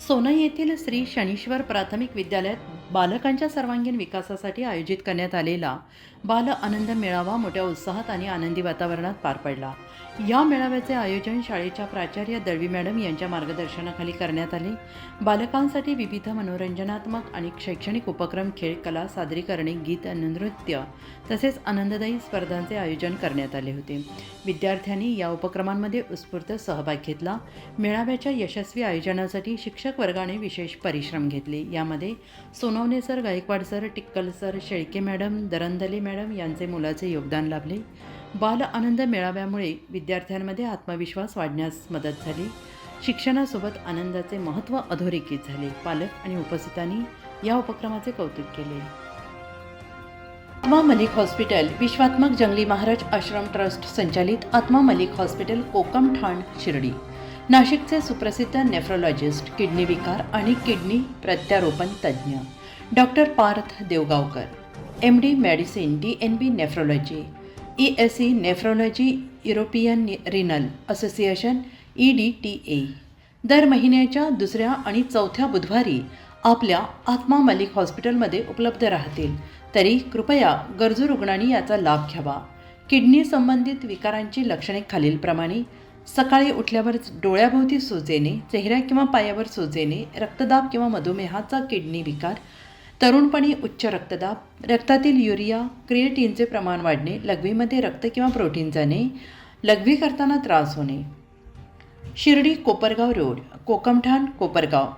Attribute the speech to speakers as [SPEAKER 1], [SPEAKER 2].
[SPEAKER 1] सोनई येथील श्री शनीश्वर प्राथमिक विद्यालयात बालकांच्या सर्वांगीण विकासासाठी आयोजित करण्यात आलेला बाल आनंद मेळावा मोठ्या उत्साहात आणि आनंदी वातावरणात पार पडला. या मेळाव्याचे आयोजन शाळेच्या प्राचार्य दळवी मॅडम यांच्या मार्गदर्शनाखाली करण्यात आले. बालकांसाठी विविध मनोरंजनात्मक आणि शैक्षणिक उपक्रम, खेळ, कला सादरीकरणे, गीत, नृत्य तसेच आनंददायी स्पर्धांचे आयोजन करण्यात आले होते. विद्यार्थ्यांनी या उपक्रमांमध्ये उत्स्फूर्त सहभाग घेतला. मेळाव्याच्या यशस्वी आयोजनासाठी शिक्षक वर्गाने विशेष परिश्रम घेतले. यामध्ये Sonawane sir, Gaikwad sir, Tikkal sir, Shelke madam, Darandale madam यांचे मोलाचे योगदान लाभले. बाल आनंद मेळाव्यामुळे विद्यार्थ्यांमध्ये आत्मविश्वास वाढण्यास मदत झाली. शिक्षणासोबत आनंदाचे महत्त्व अधोरेखित झाले. पालक आणि उपस्थितांनी या उपक्रमाचे कौतुक केले. आत्मा मलिक हॉस्पिटल विश्वात्मक जंगली महाराज आश्रम ट्रस्ट संचालित आत्मा मलिक हॉस्पिटल, कोकम ठाण, शिर्डी. नाशिकचे सुप्रसिद्ध नेफ्रोलॉजिस्ट, किडनी विकार आणि किडनी प्रत्यारोपण तज्ज्ञ doctor Parth Devgaonkar, MD medicine, DNB nephrology, ESE nephrology, European renal association EDTA दर महिन्याच्या दुसऱ्या आणि चौथ्या बुधवारी आपल्या आत्मा मलिक हॉस्पिटलमध्ये उपलब्ध राहतील. तरी कृपया गरजू रुग्णांनी याचा लाभ घ्यावा. किडनी संबंधित विकारांची लक्षणे खालीलप्रमाणे: सकाळी उठल्यावर डोळ्याभोवती सूज येणे, चेहऱ्या किंवा पायावर सूज येणे, रक्तदाब किंवा मधुमेहाचा किडनी विकार, तरुणपणी उच्च रक्तदाब, रक्तातील युरिया क्रिएटिनचे प्रमाण वाढणे, लघवीमध्ये रक्त किंवा प्रोटीन जाणे, लघवी करताना त्रास होणे. शिर्डी कोपरगाव रोड, कोकमठाण, कोपरगाव.